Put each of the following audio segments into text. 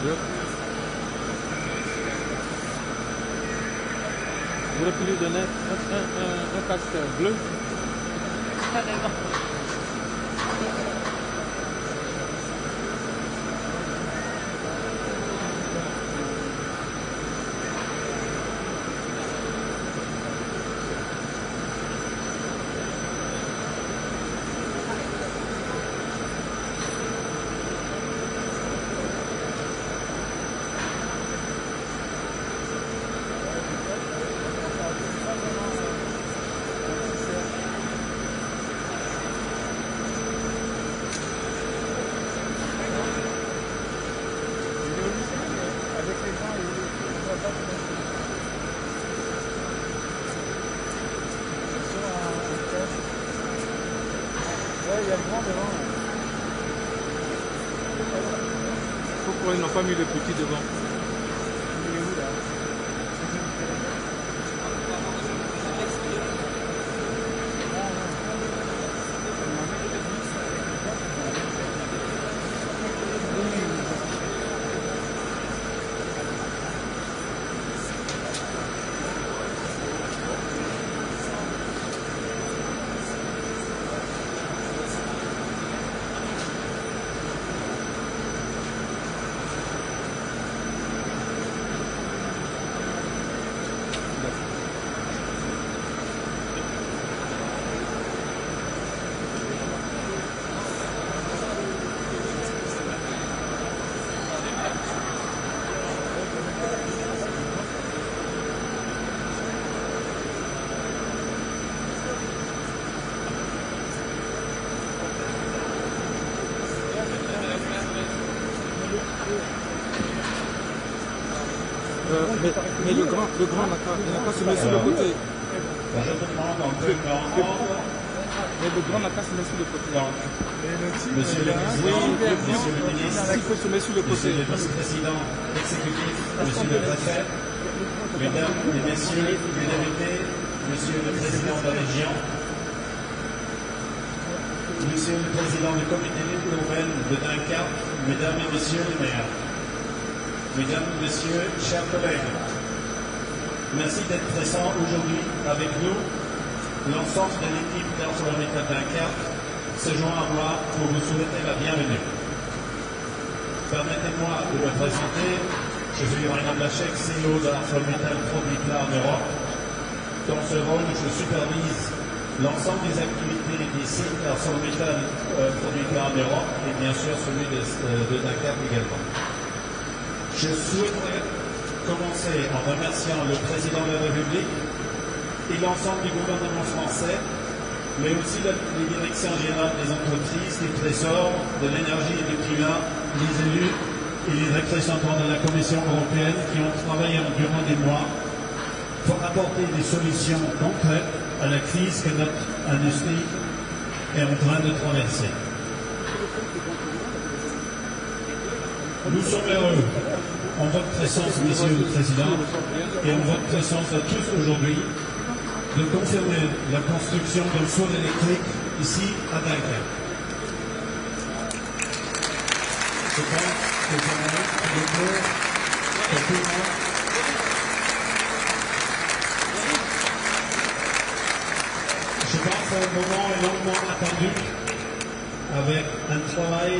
J'aurais pu lui donner un casque bleu. Carrément. Il y a le grand devant. Pourquoi ils n'ont pas mis le petit devant? Il est où là? Mais le grand n'a qu'à se mettre sur le côté. Je te demande en peu Mais le grand n'a qu'à se mettre sur le côté. Monsieur le Président, Monsieur le Ministre, Il faut se mettre sur le côté. Monsieur le Vice-président exécutif, Monsieur le Préfet, Mesdames et Messieurs les députés, Monsieur le Président de la Région, Monsieur le Président du Comité urbain de Dunkerque, Mesdames et Messieurs les maires, Mesdames et Messieurs, chers collègues, merci d'être présents aujourd'hui avec nous. L'ensemble de l'équipe d'ArcelorMittal Dunkerque se joint à moi pour vous souhaiter la bienvenue. Permettez-moi de me présenter. Je suis Reinhard Lachec, CEO de ArcelorMittal Produits Plat en Europe. Dans ce rôle, je supervise l'ensemble des activités des sites ArcelorMittal Produits Plat en Europe et bien sûr celui de Dunkerque également. Je souhaiterais commencer en remerciant le Président de la République et l'ensemble du gouvernement français, mais aussi les directions générales des entreprises, des trésors, de l'énergie et du climat, les élus et les représentants de la Commission européenne qui ont travaillé durant des mois pour apporter des solutions concrètes à la crise que notre industrie est en train de traverser. Nous sommes heureux, en votre présence, Monsieur le Président, et en votre présence à tous aujourd'hui, de confirmer la construction d'un four électrique ici à Dunkerque. Je pense que ça mérite le tour pour tout le monde. Je pense qu'un moment est longuement attendu, avec un travail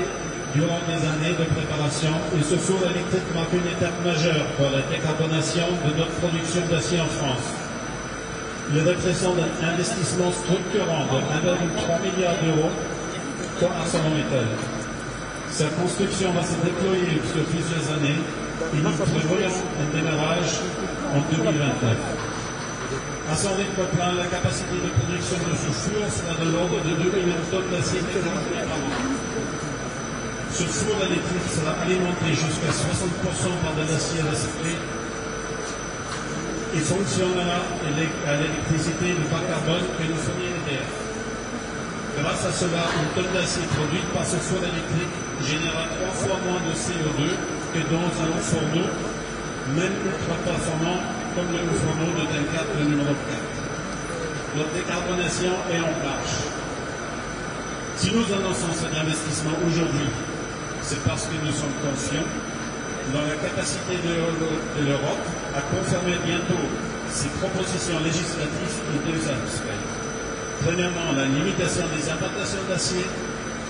durant des années de préparation, et ce four électrique marque une étape majeure pour la décarbonation de notre production d'acier en France. Il représente un investissement structurant de 1,3 milliard d'euros pour ArcelorMittal. Sa construction va se déployer sur plusieurs années et nous prévoyons un démarrage en 2029. À son rythme plein, la capacité de production de ce four sera de l'ordre de 2 millions de tonnes d'acier métallurgique par an. Ce four électrique sera alimenté jusqu'à 60% par de l'acier recyclé et fonctionnera à l'électricité de bas carbone que nous fournit l'EDF. Grâce à cela, une tonne d'acier produite par ce four électrique générera 3 fois moins de CO2 que dans un fourneau, même ultra performant comme le fourneau de Dunkerque le numéro 4. Notre décarbonation est en marche. Si nous annonçons cet investissement aujourd'hui, c'est parce que nous sommes conscients dans la capacité de l'Europe à confirmer bientôt ses propositions législatives en deux aspects. Premièrement, la limitation des importations d'acier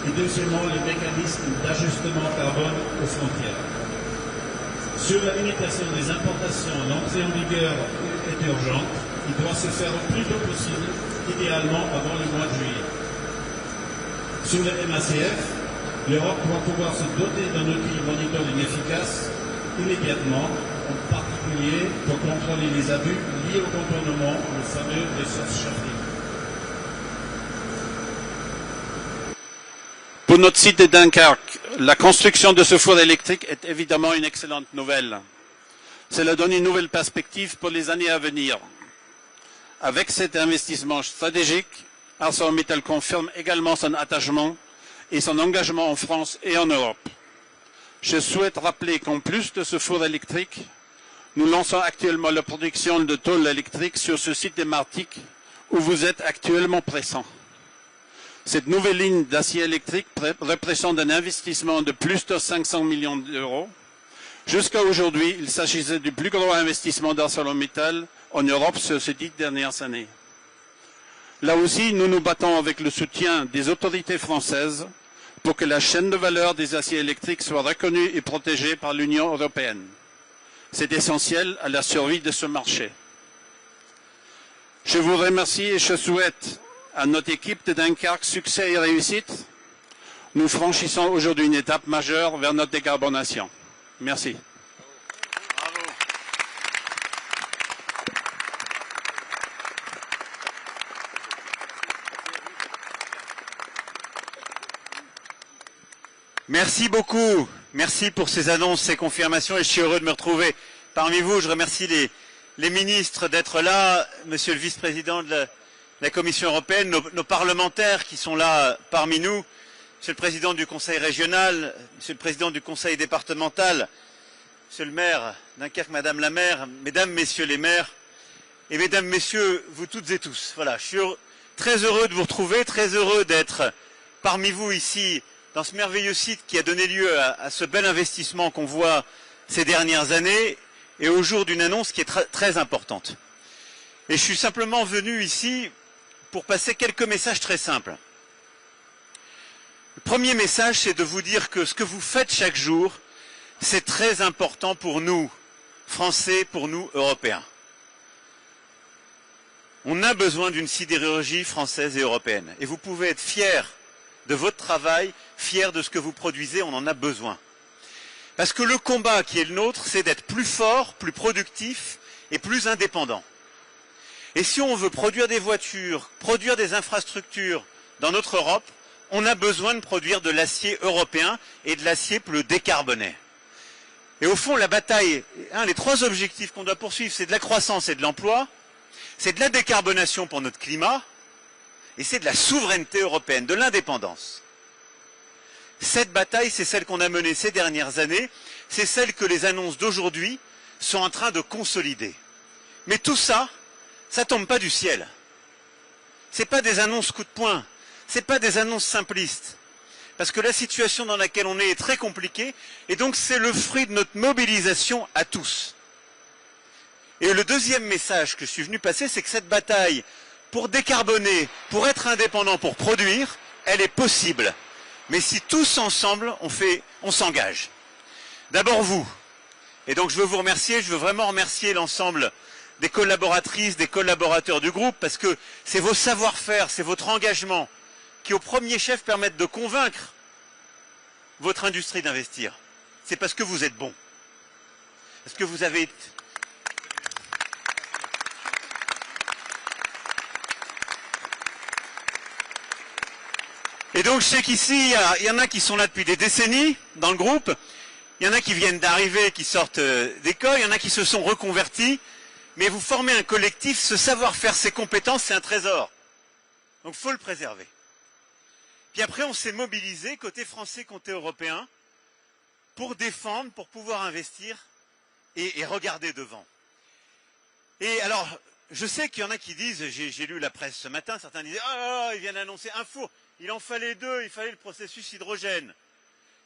et deuxièmement, le mécanisme d'ajustement carbone aux frontières. Sur la limitation des importations, l'entrée en vigueur est urgente. Il doit se faire au plus tôt possible, idéalement avant le mois de juillet. Sur le MACF, l'Europe doit pouvoir se doter d'un outil monitoring efficace immédiatement, en particulier pour contrôler les abus liés au contournement, le fameux resource shifting. Pour notre site de Dunkerque, la construction de ce four électrique est évidemment une excellente nouvelle. Cela donne une nouvelle perspective pour les années à venir. Avec cet investissement stratégique, ArcelorMittal confirme également son attachement et son engagement en France et en Europe. Je souhaite rappeler qu'en plus de ce four électrique, nous lançons actuellement la production de tôles électriques sur ce site de Martigues où vous êtes actuellement présents. Cette nouvelle ligne d'acier électrique représente un investissement de plus de 500 millions d'euros. Jusqu'à aujourd'hui, il s'agissait du plus gros investissement d'ArcelorMittal en Europe sur ces 10 dernières années. Là aussi, nous nous battons avec le soutien des autorités françaises pour que la chaîne de valeur des aciers électriques soit reconnue et protégée par l'Union européenne. C'est essentiel à la survie de ce marché. Je vous remercie et je souhaite à notre équipe de Dunkerque succès et réussite. Nous franchissons aujourd'hui une étape majeure vers notre décarbonation. Merci. Merci beaucoup. Merci pour ces annonces, ces confirmations et je suis heureux de me retrouver parmi vous. Je remercie les ministres d'être là, monsieur le vice-président de la Commission européenne, nos parlementaires qui sont là parmi nous, monsieur le président du Conseil régional, monsieur le président du Conseil départemental, monsieur le maire Dunkerque, madame la maire, mesdames, messieurs les maires et mesdames, messieurs, vous toutes et tous. Voilà, je suis très heureux de vous retrouver, très heureux d'être parmi vous ici dans ce merveilleux site qui a donné lieu à ce bel investissement qu'on voit ces dernières années et au jour d'une annonce qui est très importante. Et je suis simplement venu ici pour passer quelques messages très simples. Le premier message, c'est de vous dire que ce que vous faites chaque jour, c'est très important pour nous, Français, pour nous, Européens. On a besoin d'une sidérurgie française et européenne. Et vous pouvez être fiers de votre travail, fiers de ce que vous produisez, on en a besoin. Parce que le combat qui est le nôtre, c'est d'être plus fort, plus productif et plus indépendant. Et si on veut produire des voitures, produire des infrastructures dans notre Europe, on a besoin de produire de l'acier européen et de l'acier plus décarboné. Et au fond, la bataille, les trois objectifs qu'on doit poursuivre, c'est de la croissance et de l'emploi, c'est de la décarbonation pour notre climat, et c'est de la souveraineté européenne, de l'indépendance. Cette bataille, c'est celle qu'on a menée ces dernières années, c'est celle que les annonces d'aujourd'hui sont en train de consolider. Mais tout ça, ça tombe pas du ciel. C'est pas des annonces coup de poing, c'est pas des annonces simplistes. Parce que la situation dans laquelle on est très compliquée, et donc c'est le fruit de notre mobilisation à tous. Et le deuxième message que je suis venu passer, c'est que cette bataille, pour décarboner, pour être indépendant, pour produire, elle est possible. Mais si tous ensemble, on s'engage. D'abord vous. Et donc je veux vous remercier, je veux vraiment remercier l'ensemble des collaboratrices, des collaborateurs du groupe, parce que c'est vos savoir-faire, c'est votre engagement qui au premier chef permettent de convaincre votre industrie d'investir. C'est parce que vous êtes bons. Parce que vous avez... Et donc je sais qu'ici, il y en a qui sont là depuis des décennies dans le groupe, il y en a qui viennent d'arriver, qui sortent d'école, il y en a qui se sont reconvertis, mais vous formez un collectif, ce savoir-faire, ces compétences, c'est un trésor. Donc il faut le préserver. Puis après, on s'est mobilisé, côté français, côté européen, pour défendre, pour pouvoir investir et regarder devant. Et alors, je sais qu'il y en a qui disent, j'ai lu la presse ce matin, certains disaient « Ah, ils viennent d'annoncer un four, il en fallait deux, il fallait le processus hydrogène. »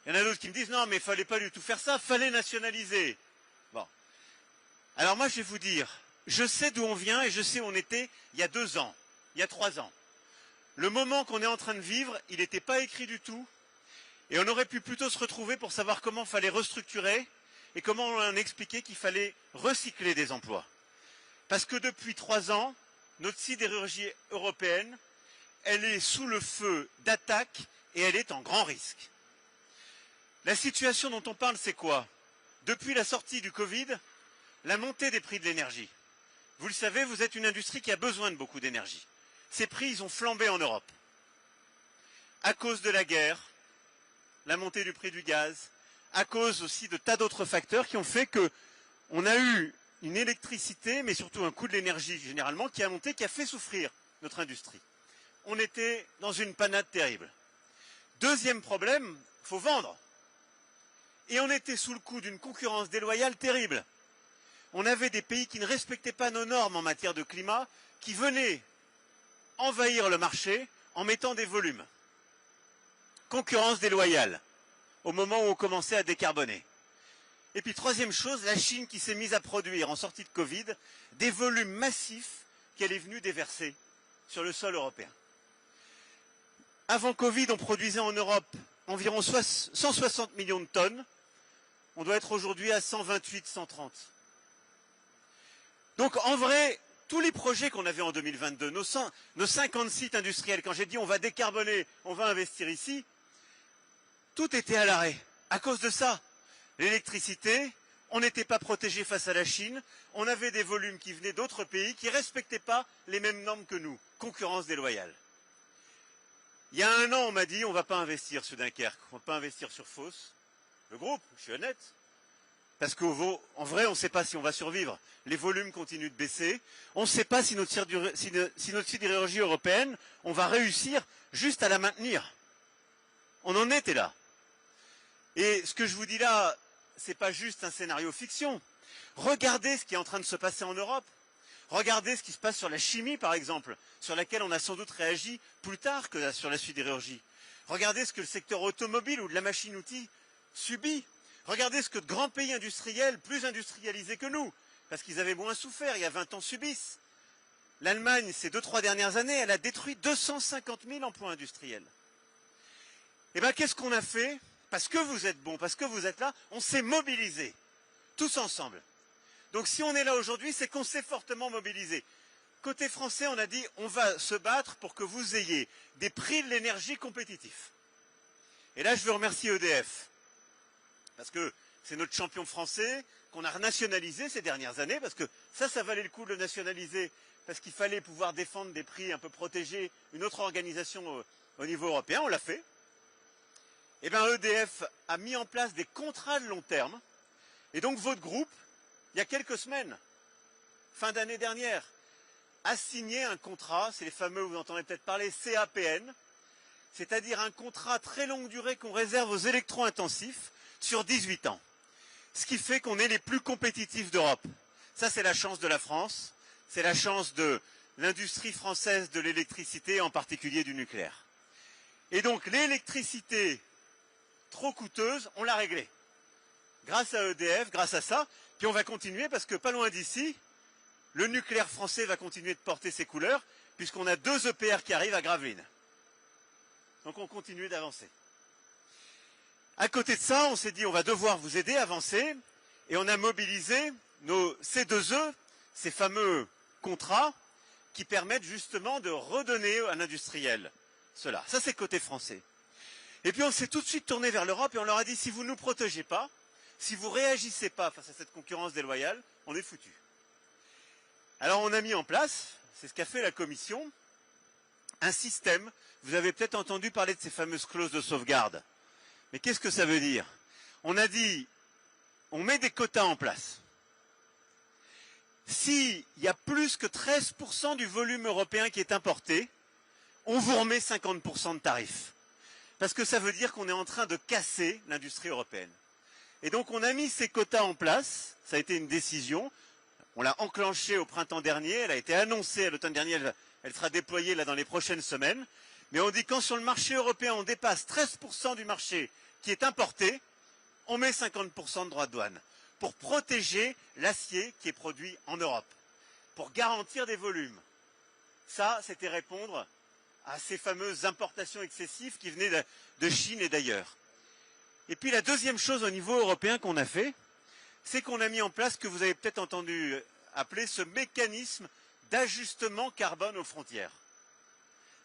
Il y en a d'autres qui me disent non, mais il fallait pas du tout faire ça, fallait nationaliser. Bon. Alors moi, je vais vous dire, je sais d'où on vient et je sais où on était il y a 2 ans, il y a 3 ans. Le moment qu'on est en train de vivre, il n'était pas écrit du tout. Et on aurait pu plutôt se retrouver pour savoir comment il fallait restructurer et comment on expliquait qu'il fallait recycler des emplois. Parce que depuis 3 ans, notre sidérurgie européenne, elle est sous le feu d'attaques et elle est en grand risque. La situation dont on parle, c'est quoi? Depuis la sortie du Covid, la montée des prix de l'énergie. Vous le savez, vous êtes une industrie qui a besoin de beaucoup d'énergie. Ces prix, ils ont flambé en Europe. À cause de la guerre, la montée du prix du gaz, à cause aussi de tas d'autres facteurs qui ont fait que on a eu une électricité, mais surtout un coût de l'énergie généralement, qui a monté, qui a fait souffrir notre industrie. On était dans une panade terrible. Deuxième problème, il faut vendre. Et on était sous le coup d'une concurrence déloyale terrible. On avait des pays qui ne respectaient pas nos normes en matière de climat, qui venaient envahir le marché en mettant des volumes. Concurrence déloyale, au moment où on commençait à décarboner. Et puis troisième chose, la Chine qui s'est mise à produire en sortie de Covid des volumes massifs qu'elle est venue déverser sur le sol européen. Avant Covid, on produisait en Europe environ 160 millions de tonnes. On doit être aujourd'hui à 128, 130. Donc en vrai, tous les projets qu'on avait en 2022, nos 50 sites industriels, quand j'ai dit on va décarboner, on va investir ici, tout était à l'arrêt. À cause de ça, l'électricité, on n'était pas protégé face à la Chine, on avait des volumes qui venaient d'autres pays qui ne respectaient pas les mêmes normes que nous. Concurrence déloyale. Il y a 1 an, on m'a dit on ne va pas investir sur Dunkerque, on ne va pas investir sur Fos. Le groupe, je suis honnête. Parce qu'en vrai, on ne sait pas si on va survivre. Les volumes continuent de baisser. On ne sait pas si notre sidérurgie européenne, on va réussir juste à la maintenir. On en était là. Et ce que je vous dis là, c'est pas juste un scénario fiction. Regardez ce qui est en train de se passer en Europe. Regardez ce qui se passe sur la chimie, par exemple, sur laquelle on a sans doute réagi plus tard que sur la sidérurgie. Regardez ce que le secteur automobile ou de la machine-outil subit. Regardez ce que de grands pays industriels, plus industrialisés que nous, parce qu'ils avaient moins souffert, il y a 20 ans, subissent. L'Allemagne, ces 2-3 dernières années, elle a détruit 250 000 emplois industriels. Eh bien, qu'est-ce qu'on a fait? Parce que vous êtes bons, parce que vous êtes là, on s'est mobilisés, tous ensemble. Donc si on est là aujourd'hui, c'est qu'on s'est fortement mobilisés. Côté français, on a dit, on va se battre pour que vous ayez des prix de l'énergie compétitifs. Et là, je veux remercier EDF. Parce que c'est notre champion français qu'on a renationalisé ces dernières années, parce que ça valait le coup de le nationaliser, parce qu'il fallait pouvoir défendre des prix un peu protégés, une autre organisation au niveau européen, on l'a fait. Eh bien EDF a mis en place des contrats de long terme, et donc votre groupe, il y a quelques semaines, fin d'année dernière, a signé un contrat, c'est les fameux, vous entendez peut-être parler, CAPN, c'est-à-dire un contrat très longue durée qu'on réserve aux électro-intensifs, sur 18 ans. Ce qui fait qu'on est les plus compétitifs d'Europe. Ça, c'est la chance de la France, c'est la chance de l'industrie française de l'électricité, en particulier du nucléaire. Et donc, l'électricité trop coûteuse, on l'a réglée. Grâce à EDF, grâce à ça, puis on va continuer parce que pas loin d'ici, le nucléaire français va continuer de porter ses couleurs, puisqu'on a 2 EPR qui arrivent à Gravelines. Donc on continue d'avancer. À côté de ça, on s'est dit on va devoir vous aider à avancer et on a mobilisé nos C2E, ces fameux contrats qui permettent justement de redonner à l'industriel cela. Ça c'est côté français. Et puis on s'est tout de suite tourné vers l'Europe et on leur a dit si vous ne nous protégez pas, si vous ne réagissez pas face à cette concurrence déloyale, on est foutu. Alors on a mis en place, c'est ce qu'a fait la Commission, un système, vous avez peut-être entendu parler de ces fameuses clauses de sauvegarde. Mais qu'est-ce que ça veut dire? On a dit, on met des quotas en place. S'il y a plus que 13% du volume européen qui est importé, on vous remet 50% de tarifs. Parce que ça veut dire qu'on est en train de casser l'industrie européenne. Et donc on a mis ces quotas en place, ça a été une décision, on l'a enclenchée au printemps dernier, elle a été annoncée à l'automne dernier, elle sera déployée là dans les prochaines semaines. Mais on dit quand sur le marché européen on dépasse 13% du marché qui est importé, on met 50% de droits de douane pour protéger l'acier qui est produit en Europe, pour garantir des volumes. Ça, c'était répondre à ces fameuses importations excessives qui venaient de Chine et d'ailleurs. Et puis la deuxième chose au niveau européen qu'on a fait, c'est qu'on a mis en place ce que vous avez peut-être entendu appeler ce mécanisme d'ajustement carbone aux frontières.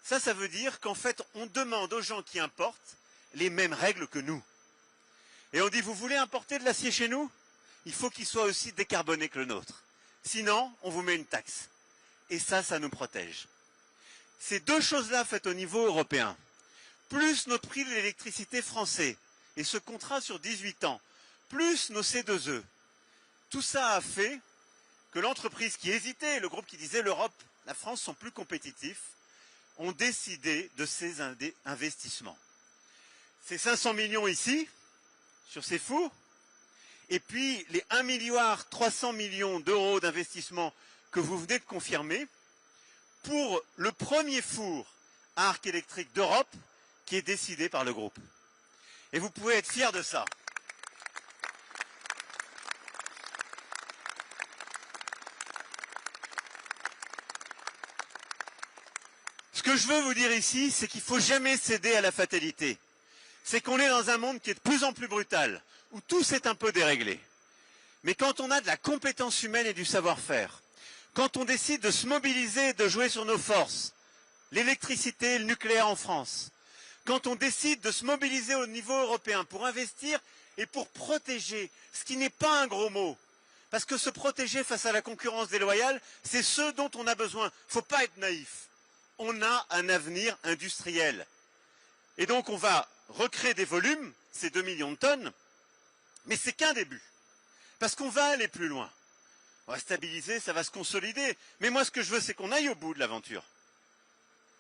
Ça veut dire qu'en fait, on demande aux gens qui importent les mêmes règles que nous. Et on dit, vous voulez importer de l'acier chez nous? Il faut qu'il soit aussi décarboné que le nôtre. Sinon, on vous met une taxe. Et ça nous protège. Ces deux choses-là faites au niveau européen, plus notre prix de l'électricité français, et ce contrat sur 18 ans, plus nos C2E, tout ça a fait que l'entreprise qui hésitait, le groupe qui disait l'Europe, la France sont plus compétitifs, ont décidé de ces investissements. C'est 500 millions ici, sur ces fours, et puis les 1,3 milliard d'euros d'investissement que vous venez de confirmer pour le premier four à arc électrique d'Europe qui est décidé par le groupe. Et vous pouvez être fiers de ça. Ce que je veux vous dire ici, c'est qu'il ne faut jamais céder à la fatalité. C'est qu'on est dans un monde qui est de plus en plus brutal, où tout s'est un peu déréglé. Mais quand on a de la compétence humaine et du savoir-faire, quand on décide de se mobiliser, de jouer sur nos forces, l'électricité et le nucléaire en France, quand on décide de se mobiliser au niveau européen pour investir et pour protéger, ce qui n'est pas un gros mot, parce que se protéger face à la concurrence déloyale, c'est ce dont on a besoin. Il ne faut pas être naïf. On a un avenir industriel. Et donc on va recréer des volumes, ces 2 millions de tonnes, mais c'est qu'un début. Parce qu'on va aller plus loin. On va stabiliser, ça va se consolider. Mais moi, ce que je veux, c'est qu'on aille au bout de l'aventure.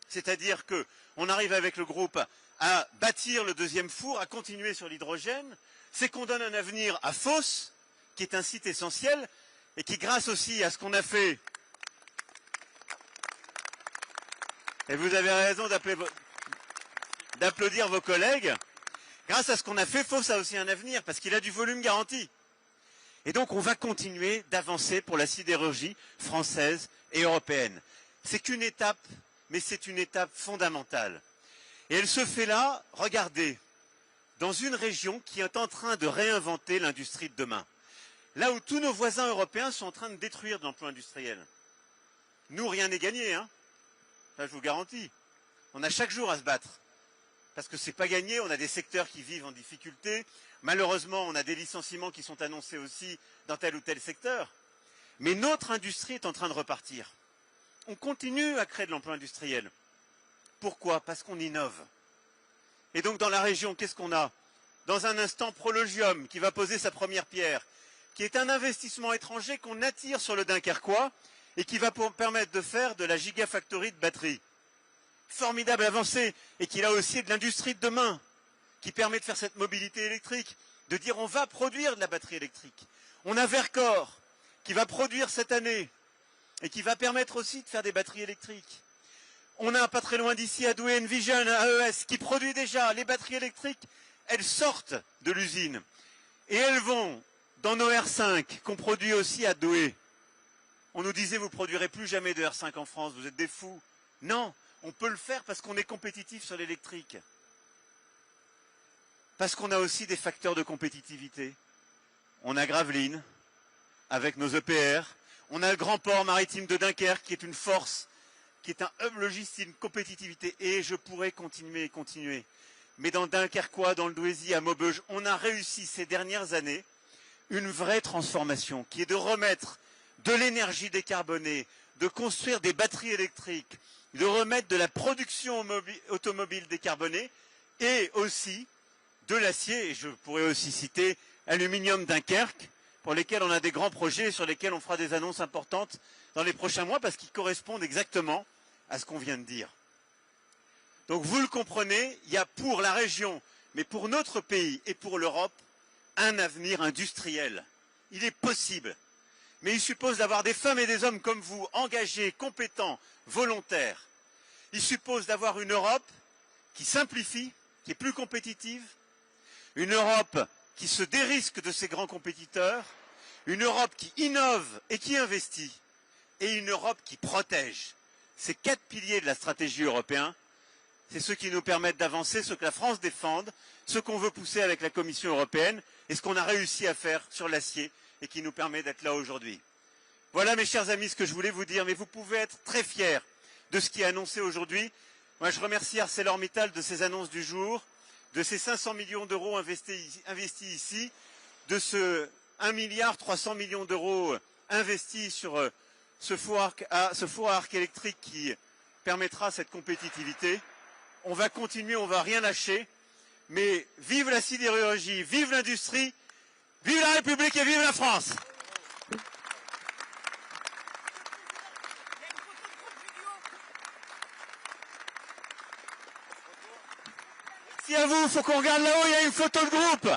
C'est-à-dire qu'on arrive avec le groupe à bâtir le deuxième four, à continuer sur l'hydrogène. C'est qu'on donne un avenir à Fos, qui est un site essentiel, et qui, grâce aussi à ce qu'on a fait, et vous avez raison d'applaudir vos collègues, grâce à ce qu'on a fait, Fos a aussi un avenir, parce qu'il a du volume garanti. Et donc on va continuer d'avancer pour la sidérurgie française et européenne. C'est qu'une étape, mais c'est une étape fondamentale. Et elle se fait là, regardez, dans une région qui est en train de réinventer l'industrie de demain. Là où tous nos voisins européens sont en train de détruire de l'emploi industriel. Nous, rien n'est gagné, hein. Ça, je vous garantis. On a chaque jour à se battre. Parce que c'est pas gagné, on a des secteurs qui vivent en difficulté. Malheureusement, on a des licenciements qui sont annoncés aussi dans tel ou tel secteur. Mais notre industrie est en train de repartir. On continue à créer de l'emploi industriel. Pourquoi? Parce qu'on innove. Et donc dans la région, qu'est-ce qu'on a? Dans un instant, Prologium, qui va poser sa première pierre, qui est un investissement étranger qu'on attire sur le Dunkerquois et qui va permettre de faire de la gigafactory de batteries. Formidable avancée, et qui là aussi est de l'industrie de demain, qui permet de faire cette mobilité électrique, de dire on va produire de la batterie électrique. On a Vercor, qui va produire cette année, et qui va permettre aussi de faire des batteries électriques. On a pas très loin d'ici à Douai Envision, à AES, qui produit déjà les batteries électriques. Elles sortent de l'usine, et elles vont dans nos R5, qu'on produit aussi à Douai. On nous disait vous produirez plus jamais de R5 en France, vous êtes des fous. Non. On peut le faire parce qu'on est compétitif sur l'électrique. Parce qu'on a aussi des facteurs de compétitivité. On a Gravelines, avec nos EPR. On a le grand port maritime de Dunkerque, qui est une force, qui est un hub logistique, une compétitivité. Et je pourrais continuer et continuer. Mais dans Dunkerquois, dans le Douaisis, à Maubeuge, on a réussi ces dernières années une vraie transformation, qui est de remettre de l'énergie décarbonée, de construire des batteries électriques, de remettre de la production automobile décarbonée et aussi de l'acier, et je pourrais aussi citer Aluminium Dunkerque, pour lesquels on a des grands projets et sur lesquels on fera des annonces importantes dans les prochains mois parce qu'ils correspondent exactement à ce qu'on vient de dire. Donc vous le comprenez, il y a pour la région, mais pour notre pays et pour l'Europe, un avenir industriel. Il est possible. Mais il suppose d'avoir des femmes et des hommes comme vous, engagés, compétents, volontaires. Il suppose d'avoir une Europe qui simplifie, qui est plus compétitive, une Europe qui se dérisque de ses grands compétiteurs, une Europe qui innove et qui investit, et une Europe qui protège. Ces 4 piliers de la stratégie européenne, c'est ceux qui nous permettent d'avancer, ce que la France défende, ce qu'on veut pousser avec la Commission européenne, et ce qu'on a réussi à faire sur l'acier, et qui nous permet d'être là aujourd'hui. Voilà, mes chers amis, ce que je voulais vous dire, mais vous pouvez être très fiers de ce qui est annoncé aujourd'hui. Moi, je remercie ArcelorMittal de ses annonces du jour, de ces 500 millions d'euros investis ici, de ce 1,3 milliard d'euros investis sur ce four à arc électrique qui permettra cette compétitivité. On va continuer, on va rien lâcher, mais vive la sidérurgie, vive l'industrie, vive la République et vive la France! Merci à vous, faut qu'on regarde là-haut, il y a une photo de groupe.